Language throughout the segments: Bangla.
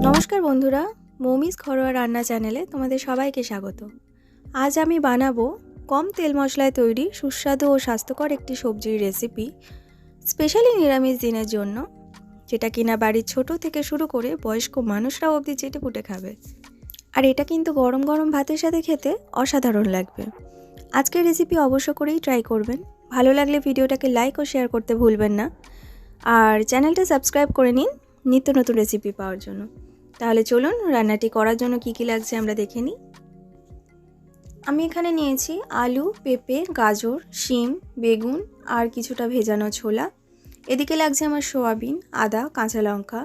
নমস্কার বন্ধুরা, মৌমিস ঘরোয়া রান্না চ্যানেলে তোমাদের সবাইকে স্বাগত। আজ আমি বানাবো কম তেল মশলায় তৈরি সুস্বাদু ও স্বাস্থ্যকর একটি সবজির রেসিপি, স্পেশালি নিরামিষ দিনের জন্য, যেটা কিনা বাড়ির ছোট থেকে শুরু করে বয়স্ক মানুষরা অবধি চেটেপুটে খাবে। আর এটা কিন্তু গরম গরম ভাতের সাথে খেতে অসাধারণ লাগবে। আজকের রেসিপি অবশ্য করেই ট্রাই করবেন। ভালো লাগলে ভিডিওটাকে লাইক ও শেয়ার করতে ভুলবেন না, আর চ্যানেলটা সাবস্ক্রাইব করে নিন নিত্য নতুন রেসিপি পাওয়ার জন্য। তাহলে চলুন রান্নাটি করার জন্য কি কি লাগছে আমরা দেখে নিই। আমি এখানে নিয়েছি আলু, পেঁপে, গাজর, শিম, বেগুন আর কিছুটা ভেজানো ছোলা। এদিকে লাগছে আমার সয়াবিন, আদা, কাঁচা লঙ্কা,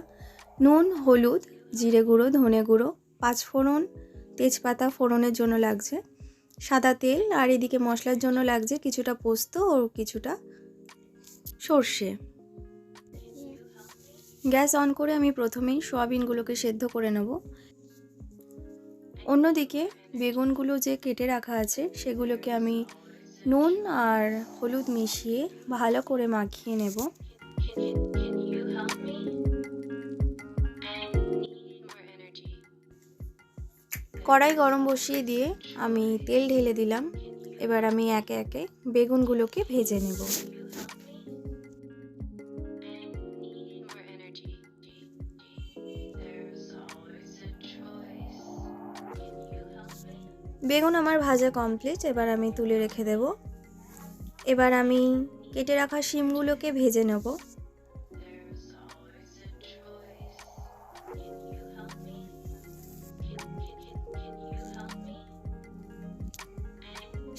নুন, হলুদ, জিরে গুঁড়ো, ধনে গুঁড়ো, পাঁচফোড়ন, তেজপাতা ফোড়নের জন্য লাগছে, সাদা তেল, আর এদিকে মশলার জন্য লাগছে কিছুটা পোস্ত ও কিছুটা সর্ষে। গ্যাস অন করে আমি প্রথমেই সয়াবিনগুলোকে সেদ্ধ করে নেব। অন্যদিকে বেগুনগুলো যে কেটে রাখা আছে সেগুলোকে আমি নুন আর হলুদ মিশিয়ে ভালো করে মাখিয়ে নেব। কড়াই গরম বসিয়ে দিয়ে আমি তেল ঢেলে দিলাম। এবার আমি একে একে বেগুনগুলোকে ভেজে নেব। বেগুন আমার ভাজা কমপ্লিট, এবার আমি তুলে রেখে দেব। এবার আমি কেটে রাখা শিমগুলোকে ভেজে নেব।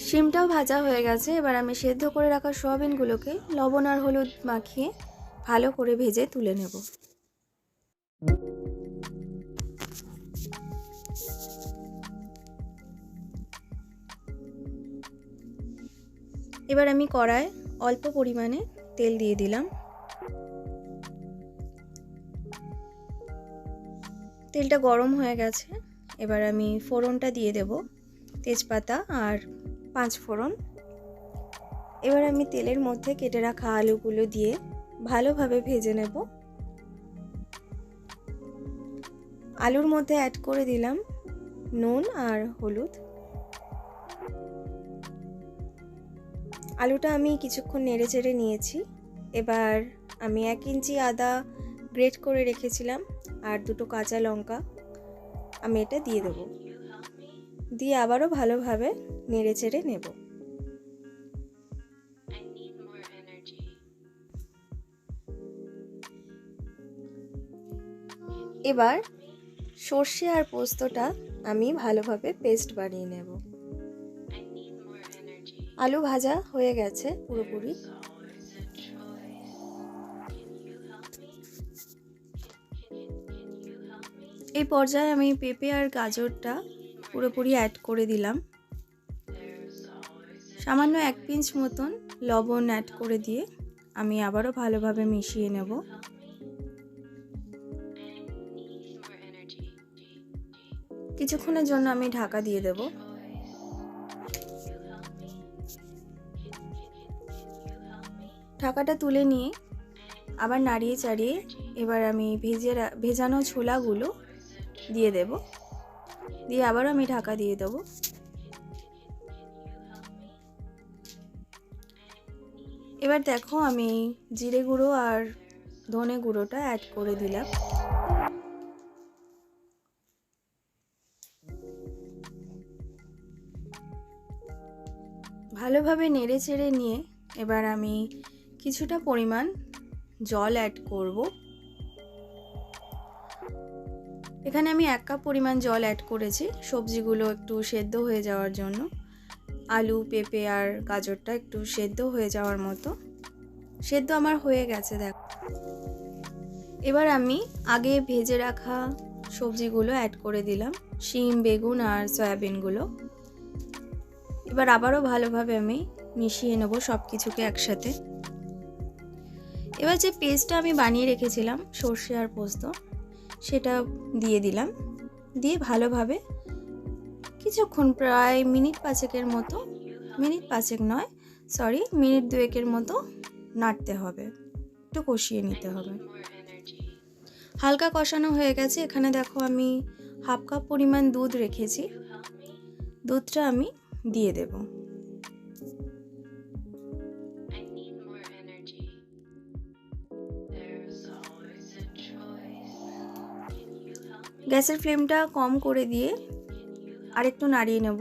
শিমটাও ভাজা হয়ে গেছে। এবার আমি সেদ্ধ করে রাখা সয়াবিনগুলোকে লবণ আর হলুদ মাখিয়ে ভালো করে ভেজে তুলে নেব। এবার আমি কড়ায় অল্প পরিমাণে তেল দিয়ে দিলাম। তেলটা গরম হয়ে গেছে। এবার আমি ফোড়নটা দিয়ে দেব, তেজপাতা আর পাঁচফোড়ন। এবার আমি তেলের মধ্যে কেটে রাখা আলুগুলো দিয়ে ভালোভাবে ভেজে নেব। আলুর মধ্যে অ্যাড করে দিলাম নুন আর হলুদ। আলুটা আমি কিছুক্ষণ নেড়ে চেড়ে নিয়েছি। এবার আমি 1 ইঞ্চি আদা গ্রেট করে রেখেছিলাম আর 2টো কাঁচা লঙ্কা আমি এটা দিয়ে দেবো। দিয়ে আবারও ভালোভাবে নেড়ে চেড়ে নেব। এবার সর্ষে আর পোস্তটা আমি ভালোভাবে পেস্ট বানিয়ে নেব। আলু ভাজা হয়ে গেছে পুরোপুরি। এই পর্যায়ে আমি পেঁপে আর গাজরটা পুরোপুরি অ্যাড করে দিলাম। সামান্য 1 পিঞ্চ মতন লবণ অ্যাড করে দিয়ে আমি আবারও ভালোভাবে মিশিয়ে নেব। কিছুক্ষণের জন্য আমি ঢাকা দিয়ে দেব। ঢাকাটা তুলে নিয়ে আবার নাড়িয়ে চাড়িয়ে এবার আমি ভেজানো ছোলাগুলো দিয়ে দেব। দিয়ে আবারও আমি ঢাকা দিয়ে দেব। এবার দেখো আমি জিরে গুঁড়ো আর ধনে গুঁড়োটা অ্যাড করে দিলাম। ভালোভাবে নেড়ে চেড়ে নিয়ে এবার আমি কিছুটা পরিমাণ জল অ্যাড করব। এখানে আমি 1 কাপ পরিমাণ জল অ্যাড করেছি সবজিগুলো একটু সেদ্ধ হয়ে যাওয়ার জন্য। আলু, পেঁপে আর গাজরটা একটু সেদ্ধ হয়ে যাওয়ার মতো। সেদ্ধ আমার হয়ে গেছে দেখো। এবার আমি আগে ভেজে রাখা সবজিগুলো অ্যাড করে দিলাম, শিম, বেগুন আর সয়াবিনগুলো। এবার আবারও ভালোভাবে আমি মিশিয়ে নেব সব কিছুকে একসাথে। এবার যে পেস্টটা আমি বানিয়ে রেখেছিলাম সর্ষে আর পোস্ত, সেটা দিয়ে দিলাম। দিয়ে ভালোভাবে কিছুক্ষণ প্রায় মিনিট 5 মতো, মিনিট 5 নয়, মিনিট 2 মতো নাড়তে হবে। একটু কষিয়ে নিতে হবে। হালকা কষানো হয়ে গেছে। এখানে দেখো আমি হাফ কাপ পরিমাণ দুধ রেখেছি, দুধটা আমি দিয়ে দেব। গ্যাসের ফ্লেমটা কম করে দিয়ে আরেকটু নাড়িয়ে নেব।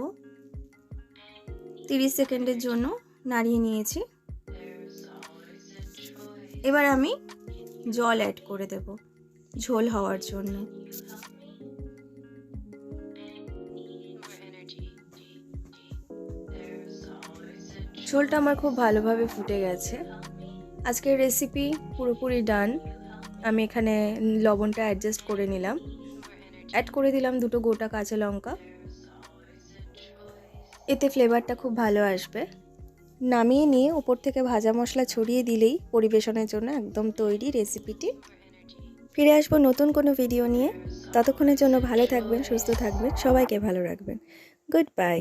30 সেকেন্ডের জন্য নাড়িয়ে নিয়েছি। এবার আমি জল অ্যাড করে দেব ঝোল হওয়ার জন্য। ঝোলটা আমার খুব ভালোভাবে ফুটে গেছে। আজকের রেসিপি পুরোপুরি ডান। আমি এখানে লবণটা অ্যাডজাস্ট করে নিলাম, অ্যাড করে দিলাম 2টো গোটা কাঁচা লঙ্কা, এতে ফ্লেভারটা খুব ভালো আসবে। নামিয়ে নিয়ে উপর থেকে ভাজা মশলা ছড়িয়ে দিলেই পরিবেশনের জন্য একদম তৈরি রেসিপিটি। ফিরে আসবো নতুন কোনো ভিডিও নিয়ে। ততক্ষণের জন্য ভালো থাকবেন, সুস্থ থাকবেন, সবাইকে ভালো রাখবেন। Good bye.